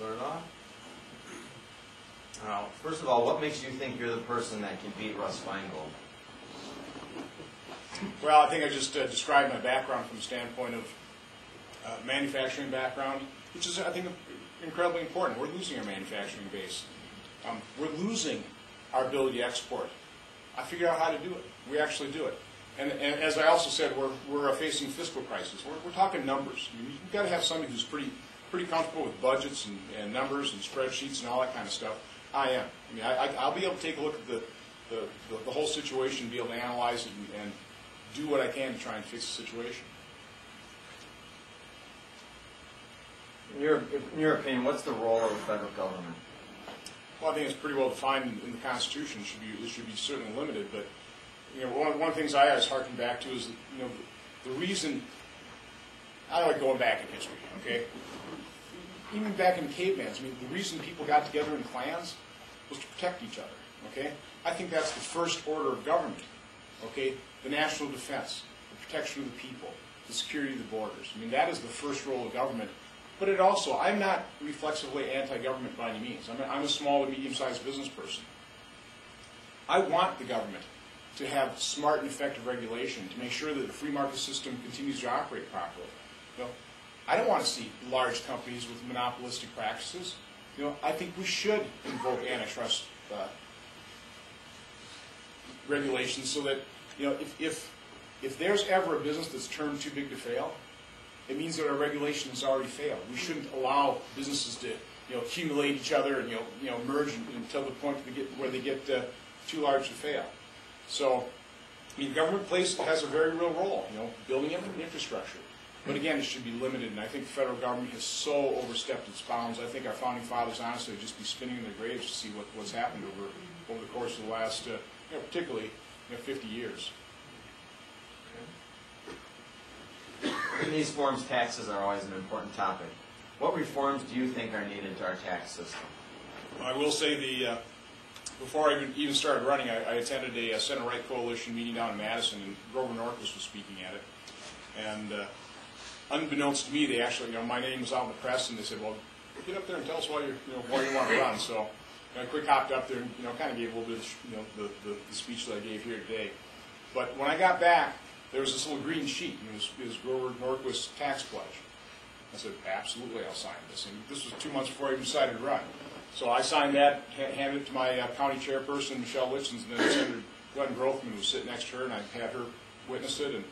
Lernoff. First of all, what makes you think you're the person that can beat Russ Feingold? Well, I think I just described my background from the standpoint of manufacturing background, which is, I think, incredibly important. We're losing our manufacturing base. We're losing our ability to export. I figured out how to do it. We actually do it. And as I also said, we're facing fiscal crisis. We're talking numbers. I mean, you've got to have somebody who's pretty comfortable with budgets and numbers and spreadsheets and all that kind of stuff. I am. I mean, I'll be able to take a look at the whole situation, be able to analyze it, and do what I can to try and fix the situation. In your opinion, what's the role of the federal government? Well, I think it's pretty well defined in the Constitution. It should be certainly limited. But one of the things I always harken back to is the reason. I don't like going back in history. Okay, even back in cavemans, I mean, the reason people got together in clans was to protect each other. Okay, I think that's the first order of government. Okay, the national defense, the protection of the people, the security of the borders. I mean, that is the first role of government. But it also, I'm not reflexively anti-government by any means. I'm a small to medium-sized business person. I want the government to have smart and effective regulation to make sure that the free market system continues to operate properly. I don't want to see large companies with monopolistic practices. I think we should invoke antitrust regulations so that if there's ever a business that's turned too big to fail, it means that our regulation has already failed. We shouldn't allow businesses to accumulate each other and merge until the point where they get too large to fail. So, I mean, government has a very real role, building infrastructure. But again, it should be limited, and I think the federal government has so overstepped its bounds. I think our founding fathers, honestly, would just be spinning in their graves to see what's happened over the course of the last, particularly 50 years. In these forums, taxes are always an important topic. What reforms do you think are needed to our tax system? I will say before I even started running, I attended a center-right coalition meeting down in Madison, and Grover Norquist was speaking at it. And unbeknownst to me, they actually, my name was out in the press, and they said, "Well, get up there and tell us why you want to run." So I quick hopped up there and kind of gave a little bit of the speech that I gave here today. But when I got back, there was this little green sheet, and it was Grover Norquist's tax pledge. I said, "Absolutely, I'll sign this." And this was 2 months before I even decided to run. So I signed that, handed it to my county chairperson, Michelle Litchens, and then Senator Glenn Grothman, who was sitting next to her, and I had her witness it. And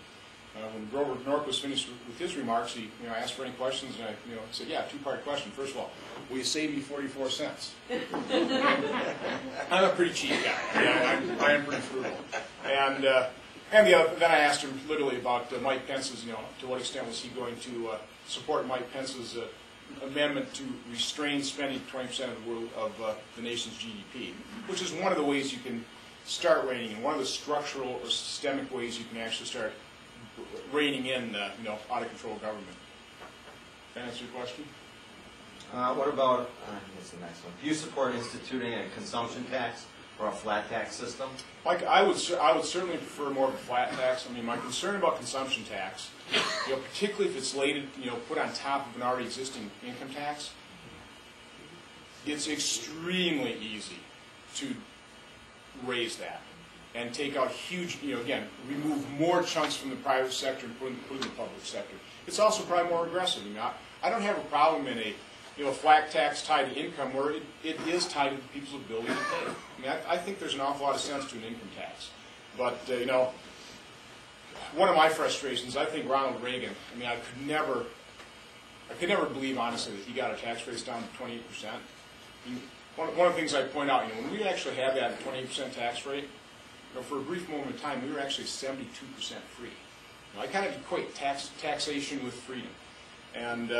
when Grover Norquist finished with his remarks, he asked for any questions, and I said, "Yeah, two-part question. First of all, will you save me 44 cents? I'm a pretty cheap guy. I am pretty frugal. And then I asked him literally about Mike Pence's, to what extent was he going to support Mike Pence's amendment to restrain spending 20% of the nation's GDP, which is one of the ways you can start reining in, one of the structural or systemic ways you can actually start reining in, out-of-control government. Can I answer your question? What about, here's the next one. Do you support instituting a consumption tax or a flat tax system? Like, I would certainly prefer more of a flat tax. I mean, my concern about consumption tax, particularly if it's put on top of an already existing income tax, it's extremely easy to raise that and take out huge, again, remove more chunks from the private sector and put in the public sector. It's also probably more aggressive. I mean, I don't have a problem in a flat tax tied to income where it is tied to the people's ability to pay. I mean, I think there's an awful lot of sense to an income tax. But, one of my frustrations, I think Ronald Reagan, I mean, I could never believe, honestly, that he got our tax rates down to 28%. I mean, one of the things I point out, when we actually had that 28% tax rate, for a brief moment of time, we were actually 72% free. I kind of equate taxation with freedom. And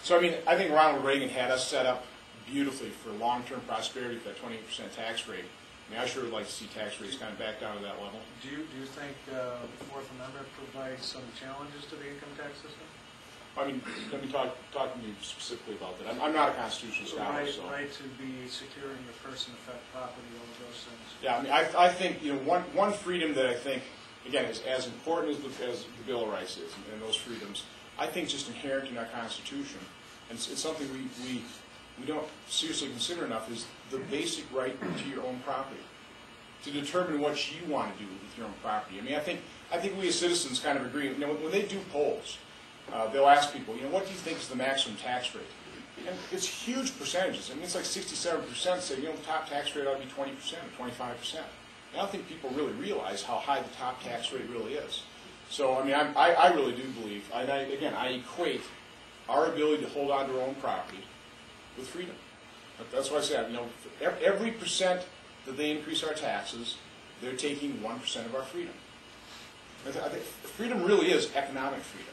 so, I mean, I think Ronald Reagan had us set up beautifully for long-term prosperity for that 28% tax rate. I mean, I sure would like to see tax rates kind of back down to that level. Do you think the Fourth Amendment provides some challenges to the income tax system? I mean, let me talk to you specifically about that. I'm not a constitutional scholar. The right to be secure in your person, affect property, all of those things. Yeah, I mean, I think one freedom that I think, again, is as important as the Bill of Rights is, and those freedoms, I think just inherent in our Constitution, and it's something we we don't seriously consider enough is the basic right to your own property, to determine what you want to do with your own property. I mean, I think we as citizens kind of agree. You know, when they do polls, they'll ask people, you know, what do you think is the maximum tax rate? And it's huge percentages. I mean, it's like 67% say, you know, the top tax rate ought to be 20% or 25%. I don't think people really realize how high the top tax rate really is. So, I mean, I really do believe, and I equate our ability to hold on to our own property with freedom. That's why I say, you know, every percent that they increase our taxes, they're taking 1% of our freedom. I think freedom really is economic freedom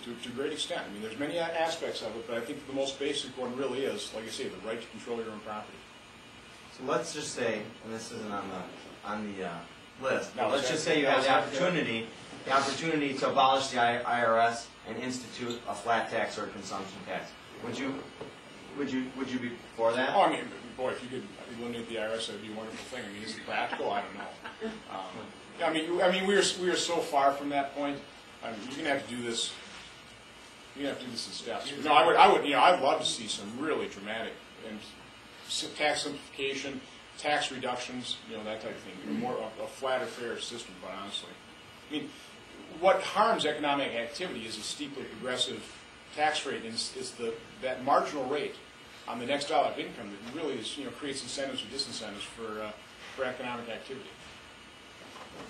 to a great extent. I mean, there's many aspects of it, but I think the most basic one really is, like I say, the right to control your own property. So let's just say, and this isn't on the list, No, but let's just say you have the opportunity to abolish the IRS and institute a flat tax or a consumption tax. Would you be for that? Oh, I mean, boy, if you could eliminate the IRS, that'd be a wonderful thing. I mean, is it practical? I don't know. I mean, we are so far from that point. I mean, you're gonna have to do this. You're gonna have to do this in steps. No, I would, you know, I'd love to see some really dramatic and tax simplification, tax reductions, you know, that type of thing. You know, more a flatter, fair system, quite honestly. I mean, what harms economic activity is a steeply progressive tax rate. Is that marginal rate on the next dollar of income that really is, you know, creates incentives or disincentives for economic activity.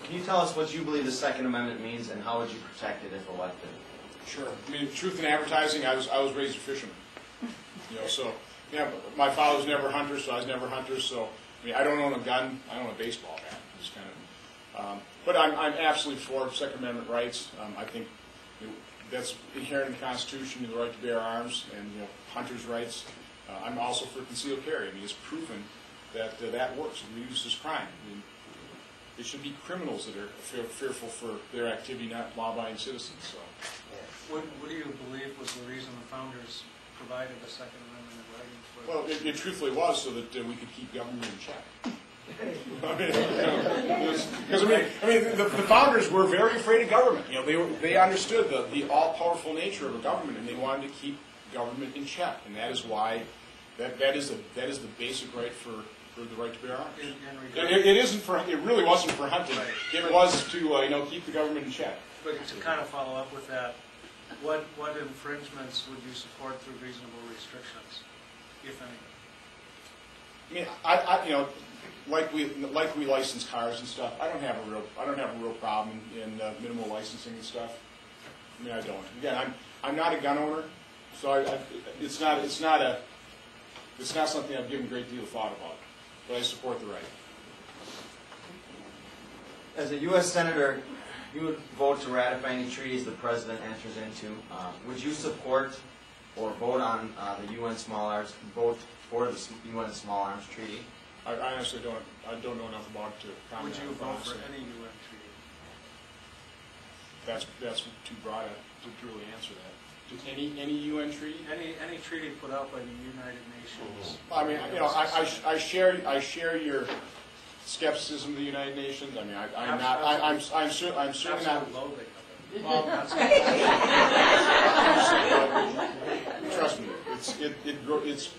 Can you tell us what you believe the Second Amendment means, and how would you protect it if elected? Sure. I mean, truth in advertising, I was raised a fisherman. You know, so yeah, my father was never a hunter, so I was never a hunter. So I mean, I don't own a gun, I own a baseball bat. Just kind of. But I'm absolutely for Second Amendment rights. I think that's inherent in the Constitution, the right to bear arms, and, you know, hunters' rights. I'm also for concealed carry. I mean, it's proven that that works. It reduces crime. I mean, it should be criminals that are fearful for their activity, not law-abiding citizens. So, What do you believe was the reason the founders provided the Second Amendment in writing for? well, it truthfully was so that we could keep government in check. Because I mean, the founders were very afraid of government. You know, they understood the all-powerful nature of a government, and they wanted to keep government in check, and that is why that is the basic right for the right to bear arms. It really wasn't for hunting. It was to you know, keep the government in check. But to kind of follow up with that, what infringements would you support through reasonable restrictions, if any? I mean, you know, like we license cars and stuff. I don't have a real problem in minimal licensing and stuff. I mean, I don't. Again, I'm not a gun owner, so it's not something I've given a great deal of thought about. But I support the right. As a U.S. Senator, you would vote to ratify any treaties the President enters into. Would you support or vote on the UN Small Arms, vote for the UN Small Arms Treaty? I honestly don't. I don't know enough about it to comment. Would you vote for any UN treaty? That's too broad to really answer that. Any UN treaty? Any treaty put out by the United Nations. I mean, you know, I share your skepticism of the United Nations. I mean, I'm certainly not. Well, trust me,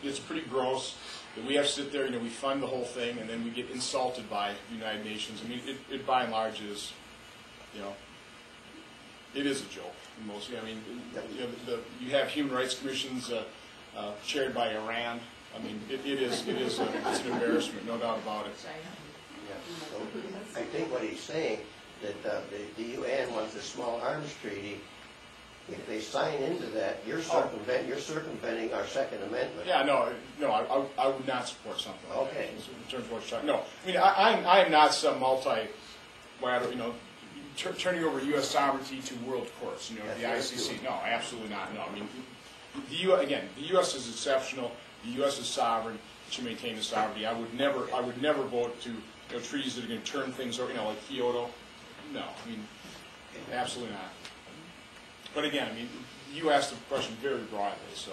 it's pretty gross that we have to sit there. You know, we fund the whole thing, and then we get insulted by the United Nations. I mean, it by and large is, you know, it is a joke. Mostly, I mean, you know, you have human rights commissions chaired by Iran. I mean, it's an embarrassment, no doubt about it. Yeah. So I think what he's saying that the UN wants a small arms treaty. If they sign into that, you're circumventing our Second Amendment. Yeah, no, I would not support something like that. In terms of what you're talking. No, I mean, I am not some you know, turning over U.S. sovereignty to world courts. You know, the ICC. No, absolutely not. No, I mean, the U.S. is exceptional. The U.S. is sovereign. It should maintain the sovereignty. I would never vote to, you know, treaties that are going to turn things over. You know, like Kyoto. No, I mean, absolutely not. But again, I mean, you asked the question very broadly, so.